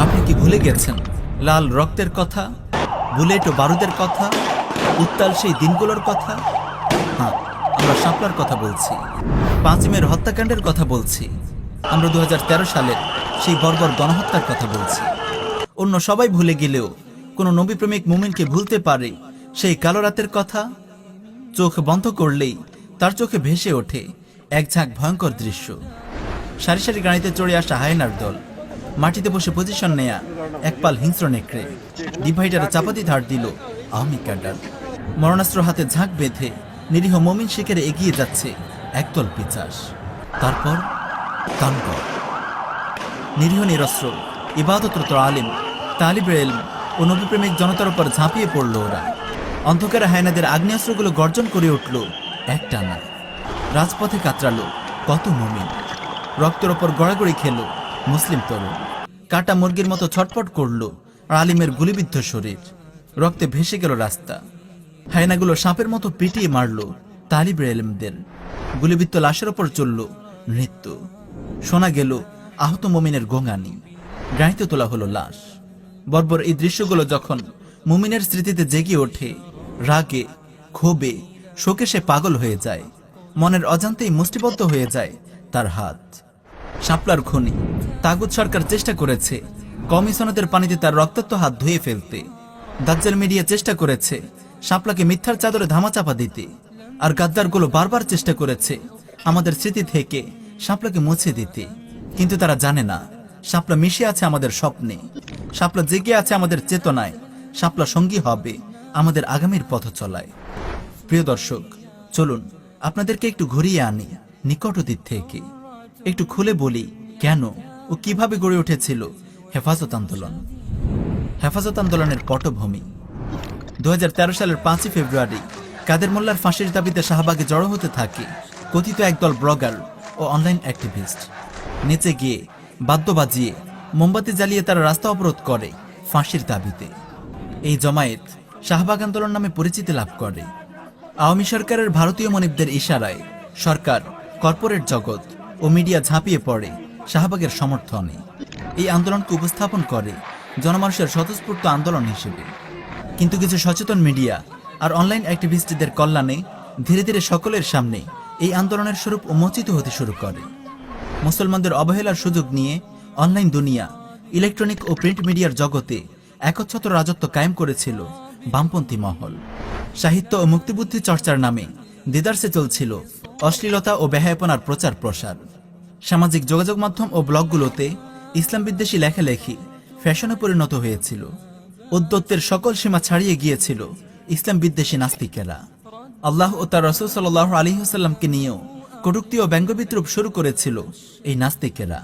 আপনি কি ভুলে গেছেন লাল রক্তের কথা, বুলেট ও বারুদের কথা, উত্তাল সেই দিনগুলোর কথা? হ্যাঁ, আমরা শাপলার কথা বলছি, 5 মের হত্যাকাণ্ডের কথা বলছি, আমরা 2013 সালের সেই বর্বর গণহত্যার কথা বলছি। অন্য সবাই ভুলে গেলেও কোনো নবীপ্রেমিক মুমিনকে ভুলতে পারে সেই কালো রাতের কথা? চোখ বন্ধ করলেই তার চোখে ভেসে ওঠে এক ঝাঁক ভয়ঙ্কর দৃশ্য। সারি সারি গাড়িতে চড়ে আসা হায়নার দল, মাটিতে বসে পজিশন নেয়া এক পাল হিংস্র নেকড়ে, ডিভাইডারে চাপাতি ধার দিল আওয়ামী ক্যাডার। মরণাস্ত্র হাতে ঝাঁক বেঁধে নিরীহ মুমিন শিকারে এগিয়ে যাচ্ছে একদল পিচাস। তারপর তানগর নিরীহ নিরস্ত্র ইবাদতরত আলিম, তালিবে ইলম ও নবীপ্রেমিক জনতার উপর ঝাঁপিয়ে পড়ল ওরা। অন্ধকারে হায়নাদের আগ্নেয়াস্ত্রগুলো গর্জন করে উঠল একটানা। রাজপথে কাতরালো কত মুমিন, রক্তের ওপর গড়াগড়ি খেল মুসলিম তরুণ। কাটা মুরগির মতো ছটফট করল আলিমের গুলিবিদ্ধ শরীর, রক্তে ভেসে গেল রাস্তা। হায়নাগুলো সাপের মতো পিটিয়ে মারল তালিবে ইলমদের, গুলিবিদ্ধ লাশের ওপর চলল নৃত্য। শোনা গেল আহত মুমিনের গোঙানি, গাড়িতে তোলা হলো লাশ। বর্বর এই দৃশ্যগুলো যখন মুমিনের স্মৃতিতে জেগে ওঠে, রাগে ক্ষোভে শোকে সে পাগল হয়ে যায়। মনের অজান্তেই মুষ্টিবদ্ধ হয়ে যায় তার হাত। শাপলার খনি তাগুত সরকার চেষ্টা করেছে কমিশনারদের পানিতে তার রক্তাক্ত হাত ধুয়ে ফেলতে। দাজ্জাল মিডিয়া চেষ্টা করেছে শাপলাকে মিথ্যার চাদরে ধামাচাপা দিতে। আর গাদ্দারগুলো বারবার চেষ্টা করেছে আমাদের স্মৃতি থেকে শাপলাকে মুছে দিতে। কিন্তু তারা জানে না শাপলা মিশে আছে আমাদের স্বপ্নে, শাপলা জেগে আছে আমাদের চেতনায়, শাপলা সঙ্গী হবে আমাদের আগামীর পথ চলায়। প্রিয় দর্শক, চলুন আপনাদেরকে একটু ঘুরিয়ে আনি নিকট অতীত থেকে, একটু খুলে বলি কেন ও কিভাবে গড়ে উঠেছিল হেফাজত আন্দোলন। হেফাজত আন্দোলনের পটভূমি 2013 সালের 5 ফেব্রুয়ারি কাদের মোল্লার ফাঁসির দাবিতে শাহবাগে জড়ো হতে থাকে কথিত একদল ব্লগার ও অনলাইন অ্যাক্টিভিস্ট। নেচে গিয়ে বাদ্য বাজিয়ে মোমবাতি জ্বালিয়ে তারা রাস্তা অবরোধ করে ফাঁসির দাবিতে। এই জমায়েত শাহবাগ আন্দোলন নামে পরিচিতি লাভ করে। আওয়ামী সরকারের ভারতীয় মনিবদের ইশারায় সরকার, কর্পোরেট জগৎ ও মিডিয়া ঝাঁপিয়ে পড়ে শাহবাগের সমর্থনে। এই আন্দোলনকে উপস্থাপন করে জনমানুষের স্বতঃস্ফূর্ত আন্দোলন হিসেবে। কিন্তু কিছু সচেতন মিডিয়া আর অনলাইন অ্যাক্টিভিস্টদের কল্যাণে ধীরে ধীরে সকলের সামনে এই আন্দোলনের স্বরূপ উন্মোচিত হতে শুরু করে। মুসলমানদের অবহেলার সুযোগ নিয়ে অনলাইন দুনিয়া, ইলেকট্রনিক ও প্রিন্ট মিডিয়ার জগতে একচ্ছত্র রাজত্ব কায়েম করেছিল বামপন্থী মহল। সাহিত্য ও মুক্তিবুদ্ধি চর্চার নামে দেদারসে চলছিল অশ্লীলতা ও বেহায়াপনার প্রচার প্রসার। সামাজিক যোগাযোগ মাধ্যম ও ব্লগগুলোতে ইসলাম বিদ্বেষী লেখালেখি ফ্যাশনে পরিণত হয়েছিল। উদ্যত্তের সকল সীমা ছাড়িয়ে গিয়েছিল ইসলাম বিদ্বেষী নাস্তিকেরা। আল্লাহ ও তার রাসূল সাল্লাল্লাহু আলাইহি ওয়াসাল্লামকে নিয়েও কটূক্তি ও ব্যঙ্গবিদ্রূপ শুরু করেছিল এই নাস্তিকেরা।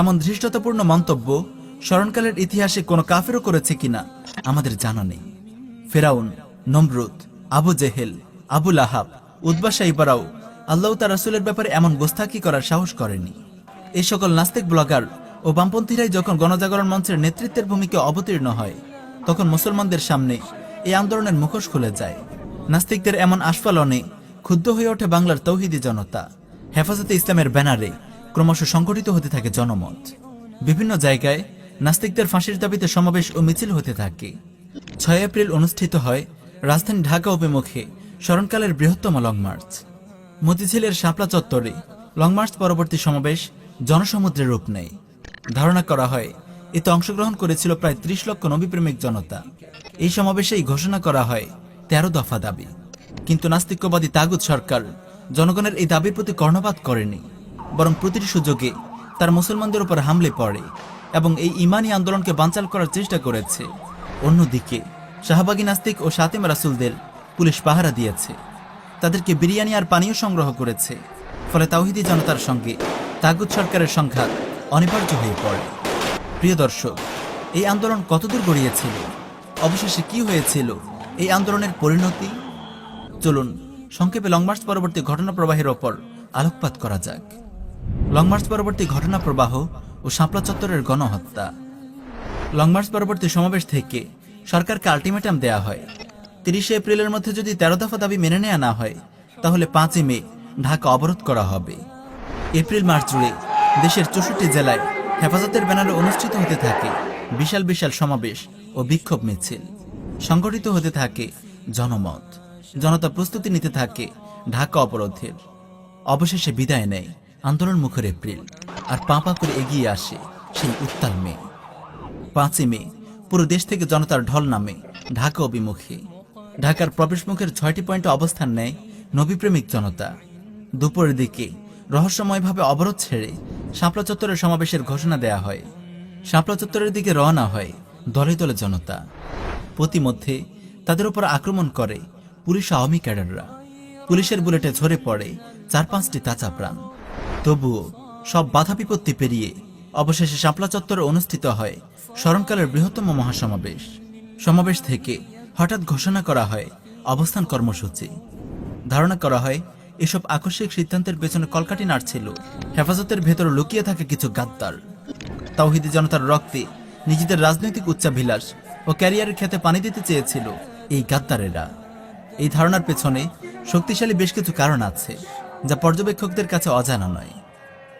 এমন ধৃষ্টতাপূর্ণ মন্তব্য স্মরণকালের ইতিহাসে কোনো কাফেরও করেছে কিনা আমাদের জানা নেই। ফেরাউন, নমরুদ, আবু জেহেল, আবু লাহাব, উতবা সাইবারাও আল্লাহ তার রাসূলের ব্যাপারে এমন গোস্তাকি করার সাহস করেনি। এই সকল নাস্তিক ব্লগার ও বামপন্থীরাই যখন গণজাগরণ মঞ্চের নেতৃত্বের ভূমিকা অবতীর্ণ হয়, তখন মুসলমানদের সামনে এই আন্দোলনের মুখোশ খুলে যায়। নাস্তিকদের এমন আস্ফালনে ক্ষুব্ধ হয়ে ওঠে বাংলার তৌহিদি জনতা। হেফাজতে ইসলামের ব্যানারে ক্রমশ সংগঠিত হতে থাকে জনমত। বিভিন্ন জায়গায় নাস্তিকদের ফাঁসির দাবিতে সমাবেশ ও মিছিল হতে থাকে। 6 এপ্রিল অনুষ্ঠিত হয় রাজধানী ঢাকা অভিমুখে স্মরণকালের বৃহত্তম লং মার্চ। মতিঝিলের শাপলা চত্বরে লং মার্চ পরবর্তী সমাবেশ জনসমুদ্রের রূপ নেয়। ধারণা করা হয় এতে অংশগ্রহণ করেছিল প্রায় 30 লক্ষ নবীপ্রেমিক জনতা। এই সমাবেশেই ঘোষণা করা হয় 13 দফা দাবি। কিন্তু নাস্তিক্যবাদী তাগুত সরকার জনগণের এই দাবির প্রতি কর্ণপাত করেনি, বরং প্রতিটি সুযোগে তার মুসলমানদের উপর হামলে পড়ে এবং এই ইমানি আন্দোলনকে বানচাল করার চেষ্টা করেছে। অন্যদিকে শাহবাগী নাস্তিক ও শাতিম রাসূলদের পুলিশ পাহারা দিয়েছে, তাদেরকে বিরিয়ানি আর পানীয় সংগ্রহ করেছে। ফলে তাওহিদি জনতার সঙ্গে তাগুত সরকারের সংঘাত অনিবার্য হয়ে পড়ে। প্রিয় দর্শক, এই আন্দোলন কতদূর গড়িয়েছিল, অবশেষে কি হয়েছিল এই আন্দোলনের পরিণতি? চলুন সংক্ষেপে লং মার্চ পরবর্তী ঘটনা প্রবাহের ওপর আলোকপাত করা যাক। লং মার্চ পরবর্তী ঘটনা প্রবাহ ও শাপলা চত্বরের গণহত্যা। লং মার্চ পরবর্তী সমাবেশ থেকে সরকারকে আলটিমেটাম দেয়া হয় 30 এপ্রিলের মধ্যে যদি 13 দফা দাবি মেনে নেওয়া না হয় তাহলে 5 মে ঢাকা অবরোধ করা হবে। এপ্রিল মাস জুড়ে দেশের 64 জেলায় হেফাজতের ব্যানারে অনুষ্ঠিত হতে থাকে বিশাল বিশাল সমাবেশ ও বিক্ষোভ মিছিল, সংগঠিত হতে থাকে জনমত, জনতা প্রস্তুতি নিতে থাকে ঢাকা অবরোধের। অবশেষে বিদায় নেয় আন্দোলন মুখর এপ্রিল, আর পা পা করে এগিয়ে আসে সেই উত্তাল মে। 5 মে পুরো দেশ থেকে জনতার ঢল নামে ঢাকা অভিমুখে। ঢাকার প্রবেশ মুখের 6টি পয়েন্টে অবস্থান নেয় নবীপ্রেমিক জনতা। দুপুরের দিকে রহস্যময়ভাবে অবরোধ ছেড়ে শাপলা চত্বরের সমাবেশের ঘোষণা দেয়া হয়। শাপলা চত্বরের দিকে রওনা হয় দলে দলে জনতা। প্রতিমধ্যে তাদের উপর আক্রমণ করে পুলিশ আওয়ামী ক্যাডাররা। পুলিশের বুলেটে ঝরে পড়ে 4-5টি তাজা প্রাণ। তবুও সব বাধা বিপত্তি পেরিয়ে অবশেষে শাপলা চত্বরে অনুষ্ঠিত হয় স্মরণকালের বৃহত্তম মহাসমাবেশ। সমাবেশ থেকে হঠাৎ ঘোষণা করা হয় অবস্থান কর্মসূচি। ধারণা করা হয় এসব আকস্মিক সিদ্ধান্তের পেছনে কলকাঠি নাড়ছিল হেফাজতের ভেতর লুকিয়ে থাকে কিছু গাদ্দার। তাওহিদি জনতার রক্তে নিজেদের রাজনৈতিক উচ্চাভিলাষ ও ক্যারিয়ারের খেতে পানি দিতে চেয়েছিল এই গাদ্দারেরা। এই ধারণার পেছনে শক্তিশালী বেশ কিছু কারণ আছে যা পর্যবেক্ষকদের কাছে অজানা নয়।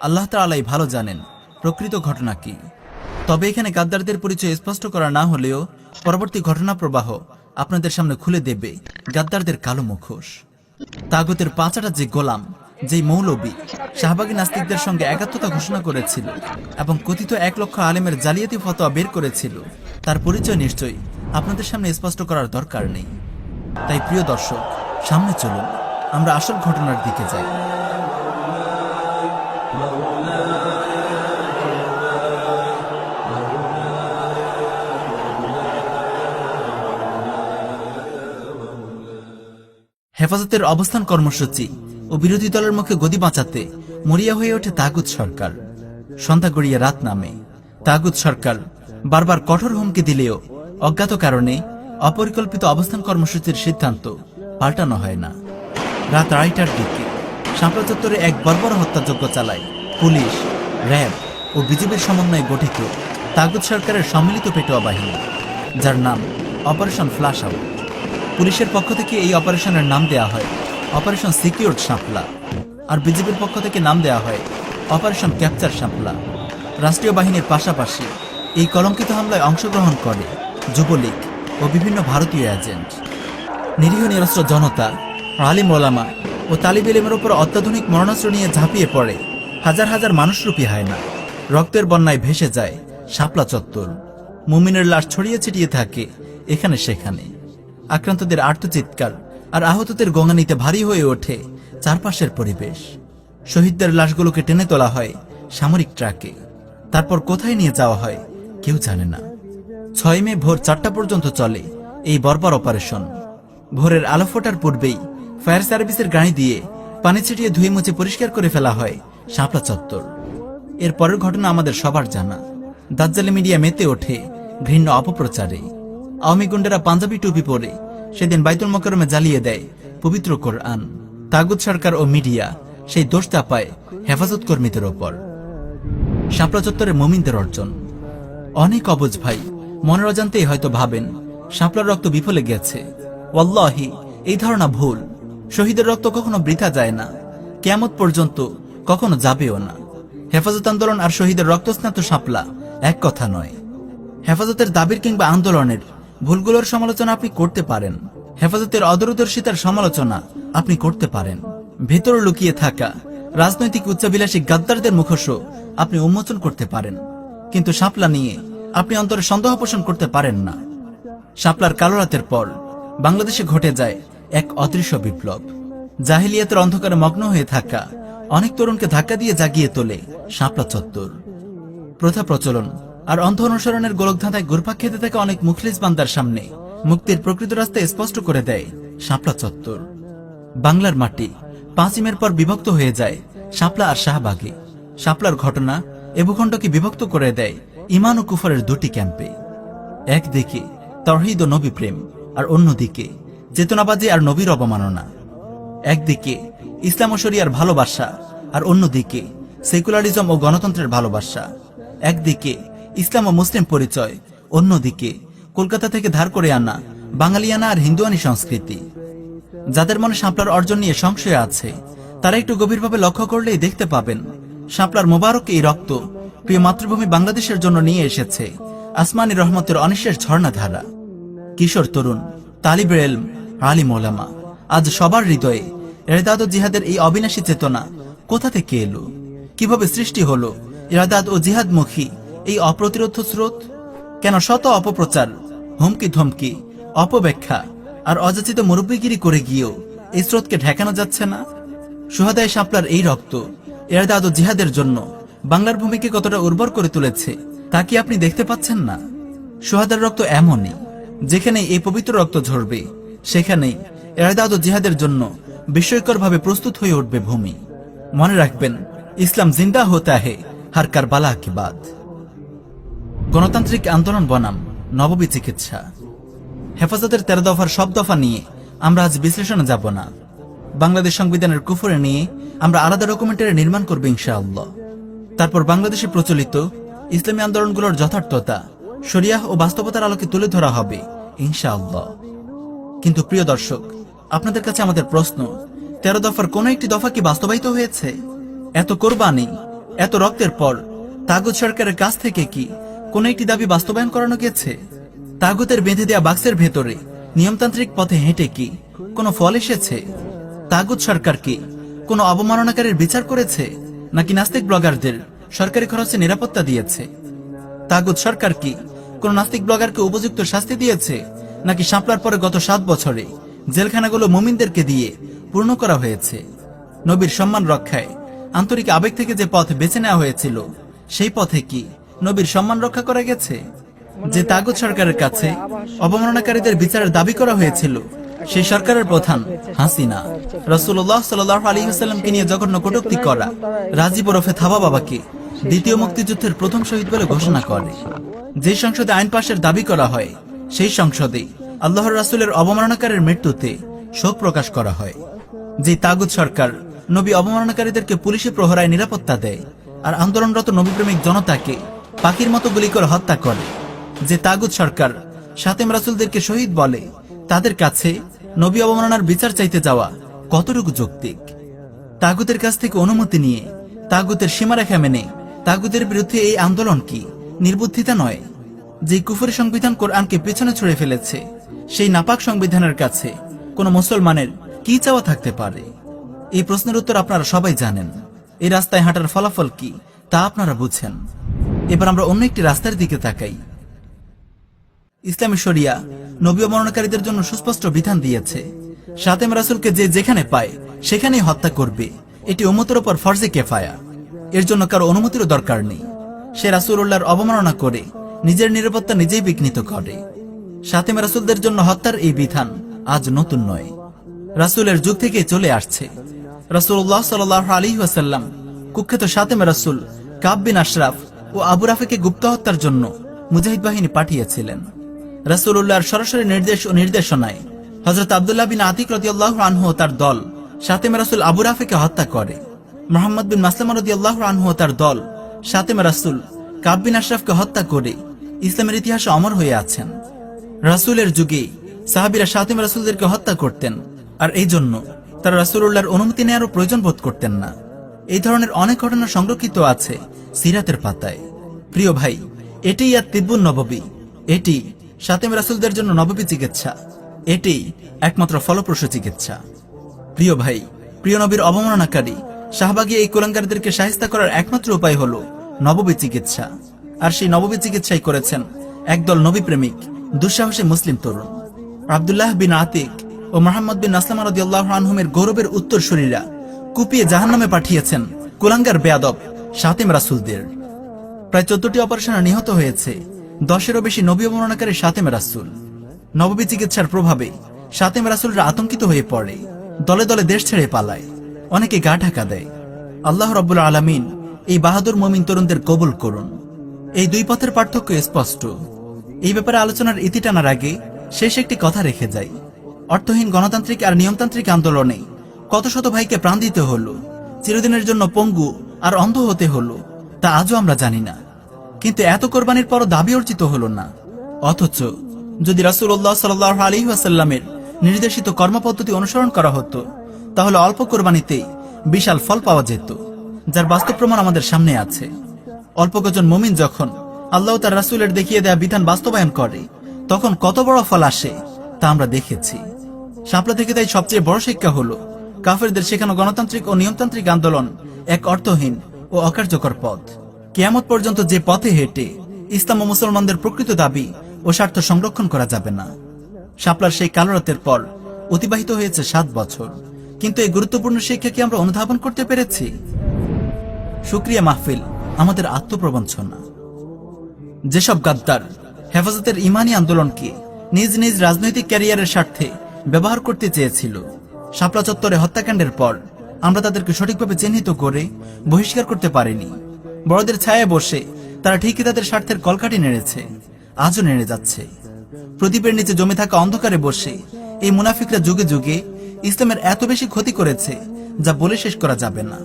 আল্লাহ তাআলাই ভালো জানেন প্রকৃত ঘটনা কি। তবে এখানে গাদ্দারদের পরিচয় স্পষ্ট করা না হলেও পরবর্তী ঘটনা প্রবাহ আপনাদের সামনে খুলে দেবে গাদ্দারদের কালো মুখোশ। তাগুতের পাঁচাটা যে গোলাম, যেই মৌলবী শাহবাগী নাস্তিকদের সঙ্গে একাত্মতা ঘোষণা করেছিল এবং কথিত 1 লক্ষ আলেমের জালিয়াতি ফতোয়া বের করেছিল, তার পরিচয় নিশ্চয়ই আপনাদের সামনে স্পষ্ট করার দরকার নেই। তাই প্রিয় দর্শক, সামনে চলুন, আমরা আসল ঘটনার দিকে যাই। হেফাজতের অবস্থান কর্মসূচি ও বিরোধী দলের মুখে গদি বাঁচাতে মরিয়া হয়ে ওঠে তাগুত সরকার। সন্ধ্যা গড়িয়ে রাত নামে। তাগুত সরকার বারবার কঠোর হুমকি দিলেও অজ্ঞাত কারণে অপরিকল্পিত অবস্থান কর্মসূচির সিদ্ধান্ত পাল্টানো হয় না। রাত 2টার দিকে শাপলা চত্বরে এক বর্বর হত্যাযজ্ঞ চালায় পুলিশ, র্যাব ও বিজিবির সমন্বয়ে গঠিত তাগুত সরকারের সম্মিলিত পেটোয়া বাহিনী, যার নাম অপারেশন ফ্ল্যাশ আউট। পুলিশের পক্ষ থেকে এই অপারেশনের নাম দেয়া হয় অপারেশন সিকিউরড শাপলা, আর বিজিবির পক্ষ থেকে নাম দেয়া হয় অপারেশন ক্যাপচার শাপলা। রাষ্ট্রীয় বাহিনীর পাশাপাশি এই কলঙ্কিত হামলায় অংশগ্রহণ করে যুবলীগ ও বিভিন্ন ভারতীয় এজেন্ট। নিরীহ নিরস্ত্র জনতা, আলিম ওলামা ও তালিব ইলমের উপর অত্যাধুনিক মরণাস্ত্র নিয়ে ঝাঁপিয়ে পড়ে হাজার হাজার মানুষরূপী হয় না। রক্তের বন্যায় ভেসে যায় শাপলা চত্বর। মুমিনের লাশ ছড়িয়ে ছিটিয়ে থাকে এখানে সেখানে। আক্রান্তদের আর্তচিৎকার আর আহতদের গঙ্গানিতে ভারী হয়ে ওঠে চারপাশের পরিবেশ। শহীদদের লাশগুলোকে টেনে তোলা হয় সামরিক ট্রাকে। তারপর কোথায় নিয়ে যাওয়া হয় কেউ জানে না। 6 মে ভোর 4টা পর্যন্ত চলে এই বর্বর অপারেশন। ভোরের আলো ফোটার পূর্বেই ফায়ার সার্ভিসের গাড়ি দিয়ে পানি ছিটিয়ে ধুয়ে মুছে পরিষ্কার করে ফেলা হয় শাপলা চত্বর। এর পরের ঘটনা আমাদের সবার জানা। দাজ্জালি মিডিয়া মেতে ওঠে ঘৃণ্য অপপ্রচারে। আওয়ামী গুন্ডারা পাঞ্জাবি টুপি পরে সেদিন বাইতুল মোকাররমে জ্বালিয়ে দেয় পবিত্র কোরআন। তাগুত সরকার ও মিডিয়া সেই দোষ চাপায় হেফাজত কর্মীদের ওপর। শাপলা চত্বরের মুমিনদের অর্জন। অনেক অবুঝ ভাই মনের অজান্তেই হয়তো ভাবেন শাপলার রক্ত বিফলে গেছে। ওয়াল্লাহি, এই ধারণা ভুল। শহীদের রক্ত কখনো বৃথা যায় না, কিয়ামত পর্যন্ত কখনো যাবেও না। হেফাজত আন্দোলন আর শহীদের রক্তস্নাত শাপলা এক কথা নয়। হেফাজতের দাবির কিংবা আন্দোলনের ভুলগুলোর সমালোচনা আপনি করতে পারেন, হেফাজতের অদূরদর্শিতার সমালোচনা আপনি করতে পারেন, ভেতরে লুকিয়ে থাকা রাজনৈতিক উচ্চাভিলাষী গাদ্দারদের মুখোশও আপনি উন্মোচন করতে পারেন, কিন্তু শাপলা নিয়ে আপনি অন্তরে সন্দেহ পোষণ করতে পারেন না। শাপলার কালো রাতের পর বাংলাদেশে ঘটে যায় এক অদৃশ্য বিপ্লব। জাহিলিয়াতের অন্ধকারে মগ্ন হয়ে থাকা অনেক তরুণকে ধাক্কা দিয়ে জাগিয়ে তোলে শাপলা চত্বর। প্রথা প্রচলন আর অন্ধ অনুসরণের গোলকধাঁধায় ঘুরপাক খেতে থাকা অনেক মুখলিস বান্দার সামনে মুক্তির প্রকৃত রাস্তা স্পষ্ট করে দেয় শাপলা চত্বর। বাংলার মাটি 5 মের পর বিভক্ত হয়ে যায় শাপলা আর শাহবাগে। শাপলার ঘটনা এ ভূখণ্ডকে বিভক্ত করে দেয় ঈমান ও কুফরের দুটি ক্যাম্পে। একদিকে তাওহীদ ও নবী প্রেম, আর অন্যদিকে চেতনাবাজি আর নবীর অবমাননা। একদিকে ইসলাম ও শরিয়ার ভালোবাসা, আর অন্যদিকে সেকুলারিজম ও গণতন্ত্রের ভালোবাসা। একদিকে ইসলাম ও মুসলিম পরিচয়, অন্যদিকে কলকাতা থেকে ধার করে আনা বাঙালিয়ানা আর হিন্দুয়ানি সংস্কৃতি। যাদের মনে শাপলার অর্জন নিয়ে সংশয় আছে তারা একটু গভীরভাবে লক্ষ্য করলেই দেখতে পাবেন শাপলার মোবারক এই রক্ত প্রিয় মাতৃভূমি বাংলাদেশের জন্য নিয়ে এসেছে আসমানি রহমতের অনিশেষ ঝর্ণাধারা। কিশোর তরুণ, তালিবে ইলম, আলিম ওলামা, আজ সবার হৃদয়ে ইরদাদ ও জিহাদের এই অবিনাশী চেতনা কোথা থেকে এলো? কিভাবে সৃষ্টি হলো ইরদাদ ও জিহাদমুখী এই অপ্রতিরোধ স্রোত? কেন শত অপপ্রচার, হুমকি ধমকি, অপব্যাখ্যা আর অযাচিত মুরব্বিগিরি করে গিয়েও এই স্রোতকে ঠেকানো যাচ্ছে না? সুহাদায়ে শাপলার এই রক্ত ইরদাদ ও জিহাদের জন্য বাংলার ভূমিকে কতটা উর্বর করে তুলেছে তা কি আপনি দেখতে পাচ্ছেন না? সুহাদার রক্ত এমনই, যেখানে এই পবিত্র রক্ত ঝরবে সেখানেই ইরদাদ ও জিহাদের জন্য বিস্ময়করভাবে প্রস্তুত হয়ে উঠবে ভূমি। মনে রাখবেন, ইসলাম জিন্দা হোতা হে হর কারবালা কি বাদ। গণতান্ত্রিক আন্দোলন বনাম নববী চিকিৎসা। হেফাজতের 13 দফার সব দফা নিয়ে আমরা আজ বিশ্লেষণে যাব না। বাংলাদেশ সংবিধানের কুফরে নিয়ে আমরা আলাদা ডকুমেন্টারি নির্মাণ করব ইনশাআল্লাহ। তারপর বাংলাদেশে প্রচলিত ইসলামী আন্দোলনগুলোর যথার্থতা, শরিয়াহ ও বাস্তবতার আলোকে তুলে ধরা হবে ইনশাআল্লাহ। কিন্তু প্রিয় দর্শক, আপনাদের কাছে আমাদের প্রশ্ন, 13 দফার কোন একটি দফা কি বাস্তবায়িত হয়েছে? এত কোরবানি, এত রক্তের পর তাগুত সরকারের কাছ থেকে কি কোন একটি দাবি বাস্তবায়ন করানো গেছে? তাগুতের বেঁধে দেয়া বাক্সের ভেতরে নিয়মতান্ত্রিক পথে হেঁটে কি কোনো ফল এসেছে? তাগুত সরকার কি কোনো অবমাননাকারীর বিচার করেছে, নাকি নাস্তিক ব্লগারদের সরকারি খরচে নিরাপত্তা দিয়েছে? তাগুত সরকার কি কোন নাস্তিক ব্লগারকে উপযুক্ত শাস্তি দিয়েছে, নাকি শাপলার পরে গত 7 বছরে জেলখানাগুলো মুমিনদেরকে দিয়ে পূর্ণ করা হয়েছে? নবীর সম্মান রক্ষায় আন্তরিক আবেগ থেকে যে পথ বেছে নেওয়া হয়েছিল, সেই পথে কি নবীর সম্মান রক্ষা করা গেছে? যে তাগুত সরকারের কাছে অবমাননাকারীদের বিচারের দাবি করা হয়েছিল, সেই সরকারের প্রধান হাসিনা রাসূলুল্লাহ সাল্লাল্লাহু আলাইহি ওয়াসাল্লামকে নিয়ে জঘন্য কটূক্তি করা রাজীব ওরফে থাবা বাবাকে দ্বিতীয় মুক্তিযুদ্ধের প্রথম শহীদ বলে ঘোষণা করে। যে সংসদে আইন পাশের দাবি করা হয়, সেই সংসদে আল্লাহর রাসূলের অবমাননাকারীর মৃত্যুতে শোক প্রকাশ করা হয়। যে তাগুত সরকার নবী অবমাননাকারীদেরকে পুলিশি প্রহরায় নিরাপত্তা দেয় আর আন্দোলনরত নবীপ্রেমিক জনতাকে পাখির মতো গুলি করে হত্যা করে। যে তাগুত সরকার শাতেম রাসূলদেরকে শহীদ বলে, তাদের কাছে নবী অবমাননার বিচার চাইতে যাওয়া কতটুকু যৌক্তিক? তাগুতের কাছ থেকে অনুমতি নিয়ে, তাগুতের সীমারেখা মেনে তাগুতের বিরুদ্ধে এই আন্দোলন কি নির্বুদ্ধিতা নয়? যে কুফরি সংবিধান কোরআনকে পেছনে ছুড়ে ফেলেছে, সেই নাপাক সংবিধানের কাছে কোন মুসলমানের কি চাওয়া থাকতে পারে? এই প্রশ্নের উত্তর আপনারা সবাই জানেন। এই রাস্তায় হাঁটার ফলাফল কি তা আপনারা বুঝেন। এবার আমরা অন্য একটি রাস্তার দিকে তাকাই। ইসলামী শরিয়া নবী অবমাননাকারীদের জন্য সুস্পষ্ট বিধান দিয়েছে, শাতেম রাসূলকে যে যেখানে পায় সেখানেই হত্যা করবে। এটি উম্মতের উপর ফরজে কিফায়া, এর জন্য কারো অনুমতিরও দরকার নেই। সে রাসূলুল্লাহর অবমাননা করে নিজের নিরাপত্তা নিজেই বিঘ্নিত করে। শাতেম রাসূলদের জন্য হত্যার এই বিধান আজ নতুন নয়, রাসূলের যুগ থেকে চলে আসছে। রাসূলুল্লাহ সাল্লাল্লাহু আলাইহি ওয়াসাল্লাম কুখ্যাত শাতেম রাসূল কাব বিন আশরাফ ও আবু রাফিকে গুপ্ত হত্যার জন্য মুজাহিদ বাহিনী পাঠিয়েছিলেন। রাসূলুল্লাহর সরাসরি নির্দেশ ও নির্দেশনায় হযরত আব্দুল্লাহ বিন আতিক রাদিয়াল্লাহু আনহু ও তার দল শাতেম রাসূল আবু রাফিকে হত্যা করে। মুহাম্মদ বিন মাসলামা রাদিয়াল্লাহু আনহু ও তার দল শাতেম রাসূল কাব বিন আশরাফকে হত্যা করে ইসলামের ইতিহাসে অমর হয়ে আছেন। রাসূলের যুগে সাহাবীরা শাতেম রাসূলদেরকে হত্যা করতেন, আর এই জন্য তারা রাসূলুল্লাহর অনুমতি নেওয়ারও প্রয়োজন বোধ করতেন না। এই ধরনের অনেক ঘটনা সংরক্ষিত আছে সিরাতের পাতায়। প্রিয় ভাই, এটিই আর তিব্বুন নববী, এটি শাতেম রাসূলদের জন্য নববী চিকিৎসা, এটি একমাত্র ফলপ্রসূ চিকিৎসা। প্রিয় ভাই, প্রিয় নবীর অবমাননাকারী শাহবাগী এই কুলাঙ্গারদেরকে শায়েস্তা করার একমাত্র উপায় হলো নববী চিকিৎসা। আর সেই নববী চিকিৎসাই করেছেন একদল নবী প্রেমিক দুঃসাহসী মুসলিম তরুণ। আব্দুল্লাহ বিন আতিক ও মুহাম্মদ বিন মাসলামা রাদিয়াল্লাহু আনহুমের গৌরবের উত্তরসূরিরা কুপিয়ে জাহান্নামে পাঠিয়েছেন কুলাঙ্গার বেয়াদব শাতেম রাসূলদের। প্রায় 14টি অপারেশনে নিহত হয়েছে 10-এরও বেশি নবী অবমাননাকারী শাতেম রাসূল। নববী চিকিৎসার প্রভাবে শাতেম রাসূলরা আতঙ্কিত হয়ে পড়ে, দলে দলে দেশ ছেড়ে পালায়, অনেকে গা ঢাকা দেয়। আল্লাহ রাব্বুল আলামিন এই বাহাদুর মুমিন তরুণদের কবুল করুন। এই দুই পথের পার্থক্য স্পষ্ট। এই ব্যাপারে আলোচনার ইতি টানার আগে শেষ একটি কথা রেখে যাই। অর্থহীন গণতান্ত্রিক আর নিয়মতান্ত্রিক আন্দোলনে কত শত ভাইকে প্রাণ দিতে হলো, চিরদিনের জন্য পঙ্গু আর অন্ধ হতে হলো, তা আজও আমরা জানি না। কিন্তু এত কোরবানির পরও দাবি অর্জিত হলো না। অথচ যদি রাসূলুল্লাহ সাল্লাল্লাহু আলাইহি ওয়াসাল্লামের নির্দেশিত কর্মপদ্ধতি অনুসরণ করা হতো তাহলে অল্প কোরবানিতেই বিশাল ফল পাওয়া যেত, যার বাস্তব প্রমাণ আমাদের সামনে আছে। অল্প কজন মুমিন যখন আল্লাহ তার রাসূলের দেখিয়ে দেয়া বিধান বাস্তবায়ন করে তখন কত বড় ফল আসে তা আমরা দেখেছি। শাপলা থেকে তাই সবচেয়ে বড় শিক্ষা হলো কাফেরদের শেখানো গণতান্ত্রিক ও নিয়মতান্ত্রিক আন্দোলন এক অর্থহীন ও অকার্যকর পথ। কিয়ামত পর্যন্ত যে পথে হেঁটে ইসলাম ও মুসলমানদের প্রকৃত দাবি ও স্বার্থ সংরক্ষণ করা যাবে না। শাপলার সেই কালো রাতের পর অতিবাহিত হয়েছে 7 বছর, কিন্তু এই গুরুত্বপূর্ণ শিক্ষা কি আমরা অনুধাবন করতে পেরেছি? শুকরিয়া মাহফিল আমাদের আত্মপ্রবঞ্চনা। যেসব গাদ্দার হেফাজতের ইমানি আন্দোলনকে নিজ নিজ রাজনৈতিক ক্যারিয়ারের স্বার্থে ব্যবহার করতে চেয়েছিল, শাপলা চত্বরে হত্যাকাণ্ডের পর আমরা তাদেরকে সঠিকভাবে চিহ্নিত করে বহিষ্কার করতে পারিনি। বড়দের ছায়ায় বসে তারা ঠিকই তাদের স্বার্থের কলকাঠি নেড়েছে, আজও নেড়ে যাচ্ছে। প্রদীপের নিচে জমে থাকা অন্ধকারে বসে এই মুনাফিকরা যুগে যুগে ইসলামের এত বেশি ক্ষতি করেছে যা বলে শেষ করা যাবে না।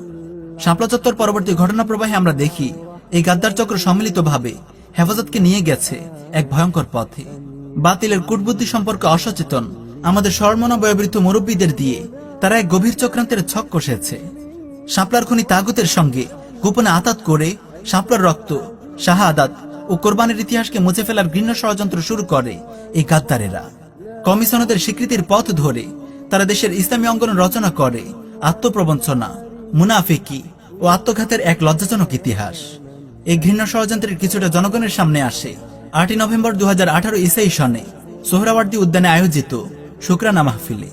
শাপলা চত্বর পরবর্তী ঘটনা প্রবাহে আমরা দেখি এই গাদ্দার চক্র সম্মিলিতভাবে হেফাজতকে নিয়ে গেছে এক ভয়ঙ্কর পথে। বাতিলের কূটবুদ্ধি সম্পর্কে অসচেতন আমাদের সরমনা বয়োবৃদ্ধ মুরব্বীদের দিয়ে তারা এক গভীর চক্রান্তের ছক কষেছে। শাপলার খনি তাগুতের সঙ্গে গোপনে আতাত করে শাপলার রক্ত, শাহাদাত ও কোরবানির ইতিহাসকে মুছে ফেলার ঘৃণ্য ষড়যন্ত্র শুরু করে এই গাদ্দারেরা। কমিশনদের স্বীকৃতির পথ ধরে তারা দেশের ইসলামী অঙ্গন রচনা করে আত্মপ্রবঞ্চনা, মুনাফিকি ও আত্মঘাতের এক লজ্জাজনক ইতিহাস। এই ঘৃণ্য ষড়যন্ত্রের কিছুটা জনগণের সামনে আসে 8 নভেম্বর 2018 ঈসাই সনে সোহরাওয়ার্দী উদ্যানে আয়োজিত শুকরানা মাহফিলে।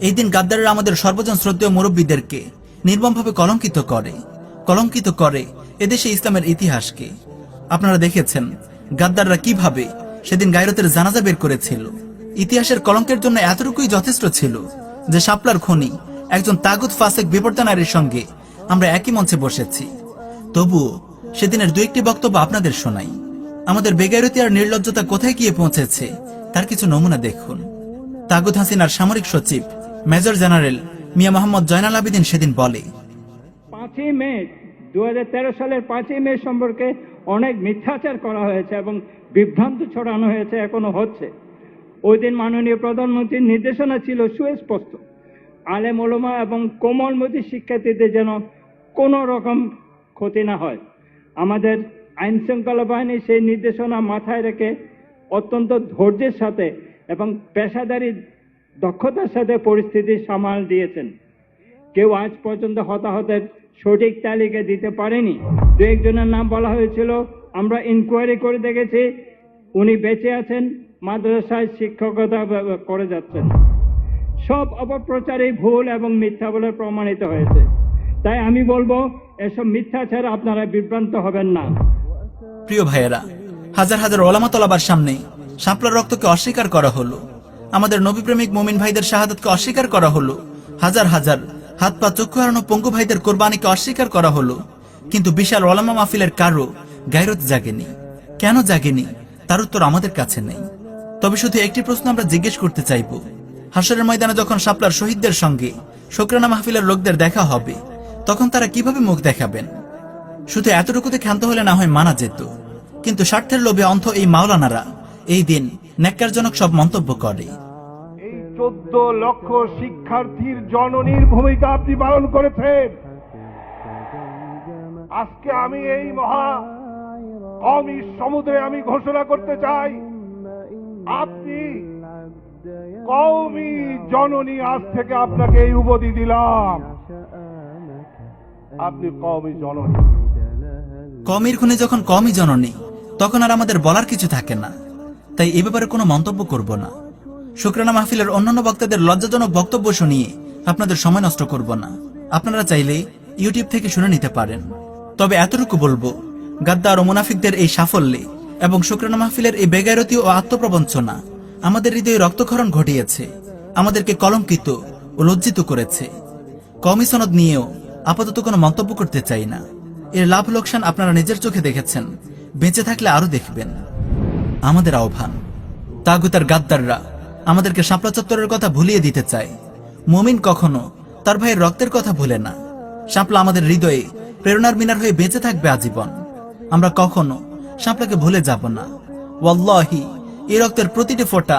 এই দিন গাদ্দাররা আমাদের সর্বজন শ্রদ্ধেয় মুরব্বীদেরকে নির্মমভাবে কলঙ্কিত করে এদেশে ইসলামের ইতিহাসকে। আপনারা দেখেছেন গাদ্দাররা কিভাবে সেদিন গায়রতের জানাজা বের করেছিল। ইতিহাসের কলঙ্কের জন্য এতটুকুই যথেষ্ট ছিল যে শাপলার খনি একজন তাগুত ফাসেক বিপর্তা নারীর সঙ্গে আমরা একই মঞ্চে বসেছি। তবুও সেদিনের 2-1টি বক্তব্য আপনাদের শোনাই। আমাদের বেগায়রতি আর নির্লজ্জতা কোথায় গিয়ে পৌঁছেছে তার কিছু নমুনা দেখুন। তাগুত হাসিনার সামরিক সচিব মেজর জেনারেল মিয়া মোহাম্মদ জয়নাল আবেদিন সেদিন বলে, 5ই মে 2013 সালের 5ই মে সম্পর্কে অনেক মিথ্যাচার করা হয়েছে এবং বিভ্রান্ত ছড়ানো হয়েছে, এখনো হচ্ছে। ওই দিন মাননীয় প্রধানমন্ত্রীর নির্দেশনা ছিল সুস্পষ্ট, আলেম ওলামা এবং কোমলমতি শিক্ষার্থীদের যেন কোনো রকম ক্ষতি না হয়। আমাদের আইন শৃঙ্খলা বাহিনী সেই নির্দেশনা মাথায় রেখে অত্যন্ত ধৈর্যের সাথে এবং পেশাদারি দক্ষতার সাথে পরিস্থিতি সামাল দিয়েছেন। কেউ আজ পর্যন্ত হতাহতের সঠিক তালিকা দিতে পারেনি। 2-1 জনের নাম বলা হয়েছিল, আমরা ইনকোয়ারি করে দেখেছি উনি বেঁচে আছেন, মাদ্রাসায় শিক্ষকতা করে যাচ্ছেন। সব অপপ্রচারই ভুল এবং মিথ্যা বলে প্রমাণিত হয়েছে। তাই আমি বলবো এসব মিথ্যাচার আপনারা বিভ্রান্ত হবেন না। প্রিয় ভাইয়েরা, হাজার হাজার ওলামা তলাবার সামনে শাপলার রক্তকে অস্বীকার করা হলো, আমাদের নবীপ্রেমিক মুমিন ভাইদের শাহাদাতকে অস্বীকার করা হলো, হাজার হাজার হাত পা চক্ষু হারানো পঙ্গু ভাইদের কোরবানিকে অস্বীকার করা হলো, কিন্তু বিশাল ওলামা মাহফিলের কারো গায়রত জাগেনি। কেন জাগেনি তার উত্তর আমাদের কাছে নেই। তবে শুধু একটি প্রশ্ন আমরা জিজ্ঞেস করতে চাইব, হাসরের ময়দানে যখন শাপলার শহীদদের সঙ্গে শুকরানা মাহফিলের লোকদের দেখা হবে তখন তারা কিভাবে মুখ দেখাবেন? শুধু এতটুকুতে ক্ষান্ত হলে না হয় মানা যেত, কিন্তু স্বার্থের লোভে অন্ধ এই মাওলানারা এই দিন ন্যাক্কারজনক সব মন্তব্য করে। এই 14 লক্ষ শিক্ষার্থীর জননীর ভূমিকা আপনি পালন করেছেন। আজকে আমি এই মহা কওমি সমুদ্রে আমি ঘোষণা করতে চাই, আপনি কওমি জননী। আজ থেকে আপনাকে এই উপাধি দিলাম, আপনি কওমি জননী। কওমির খুনে যখন কওমি জননী তখন আর আমাদের বলার কিছু থাকে না, তাই এ ব্যাপারে কোনো মন্তব্য করব না। শুকরানা মাহফিলের অন্যান্য বক্তাদের লজ্জাজনক বক্তব্য শুনিয়ে আপনাদের সময় নষ্ট করব না। আপনারা চাইলে ইউটিউব থেকে শুনে নিতে পারেন। তবে এতটুকু বলবো, গাদ্দার ও মুনাফিকদের এই সাফল্যে এবং শুকরানা মাহফিলের এই বেগায়রতি ও আত্মপ্রবঞ্চনা আমাদের হৃদয়ে রক্তক্ষরণ ঘটিয়েছে, আমাদেরকে কলঙ্কিত ও লজ্জিত করেছে। কওমি সনদ নিয়েও আপাতত কোনো মন্তব্য করতে চাই না। এর লাভ লোকসান আপনারা নিজের চোখে দেখেছেন, বেঁচে থাকলে আরো দেখবেন। আমাদের আহ্বান, তাগুতার গাদ্দাররা আমাদেরকে শাপলা চত্বরের কথা ভুলিয়ে দিতে চায়। মুমিন কখনো তার ভাইয়ের রক্তের কথা ভুলে না। শাপলা আমাদের হৃদয়ে প্রেরণার মিনার হয়ে বেঁচে থাকবে আজীবন। আমরা কখনো শাপলাকে ভুলে যাব না। ওয়াল্লাহি এই রক্তের প্রতিটি ফোঁটা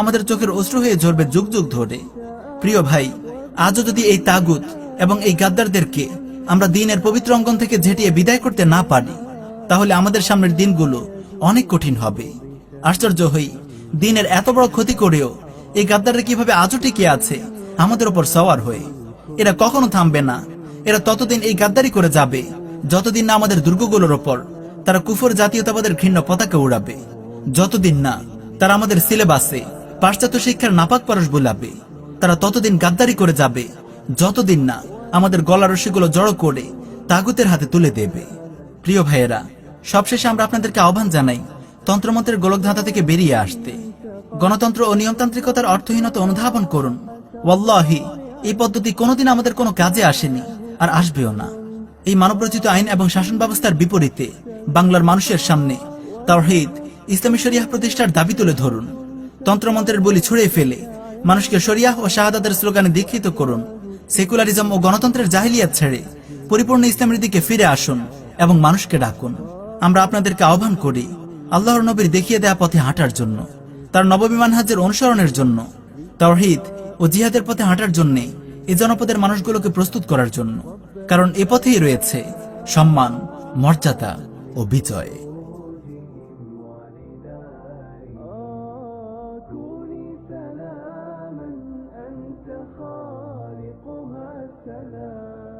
আমাদের চোখের অশ্রু হয়ে ঝরবে যুগ যুগ ধরে। প্রিয় ভাই, আজও যদি এই তাগুত এবং এই গাদ্দারদেরকে আমরা দিনের পবিত্র অঙ্গন থেকে ঝেঁটিয়ে বিদায় করতে না পারি, তাহলে আমাদের সামনের দিনগুলো অনেক কঠিন হবে। আশ্চর্য হই, দিনের এত বড় ক্ষতি করেও এই গাদ্দাররা কিভাবে আজও টিকে আছে আমাদের উপর সওয়ার হয়ে। এরা কখনো থামবে না। এরা ততদিন এই গাদ্দারি করে যাবে যতদিন না আমাদের দুর্গগুলোর ওপর তারা কুফর জাতীয়তাবাদের ঘৃণ্য পতাকা উড়াবে, যতদিন না তারা আমাদের সিলেবাসে পাশ্চাত্য শিক্ষার নাপাক পরশ বোলাবে। তারা ততদিন গাদ্দারি করে যাবে যতদিন না আমাদের গলার রশিগুলো জড়ো করে তাগুতের হাতে তুলে দেবে। প্রিয় ভাইয়েরা, সবশেষে আমরা আপনাদেরকে আহ্বান জানাই তন্ত্রমন্ত্রের গোলকধাঁধা থেকে বেরিয়ে আসতে। গণতন্ত্র ও নিয়মতান্ত্রিকতার অর্থহীনতা অনুধাবন করুন। ওয়াল্লাহি, এই পদ্ধতি কোনোদিন আমাদের কোনো কাজে আসেনি আর আসবেও না। এই মানবরচিত আইন এবং শাসন ব্যবস্থার বিপরীতে বাংলার মানুষের সামনে তাওহীদ, ইসলামী শরিয়াহ প্রতিষ্ঠার দাবি তুলে ধরুন। তন্ত্রমন্ত্রের বলি ছুড়ে ফেলে মানুষকে শরিয়াহ ও শাহাদাতের স্লোগানে দীক্ষিত করুন। সেকুলারিজম ও গণতন্ত্রের জাহিলিয়াত ছেড়ে পরিপূর্ণ ইসলামের দিকে ফিরে আসুন এবং মানুষকে ডাকুন। আমরা আপনাদেরকে আহ্বান করি আল্লাহর নবীর দেখিয়ে দেয়া পথে হাঁটার জন্য, তার নববী মানহাজের অনুসরণের জন্য, তাওহীদ ও জিহাদের পথে হাঁটার জন্য এই জনপদের মানুষগুলোকে প্রস্তুত করার জন্য। কারণ এ পথেই রয়েছে সম্মান, মর্যাদা ও বিজয়। كوني سلاما أنت خالقها سلام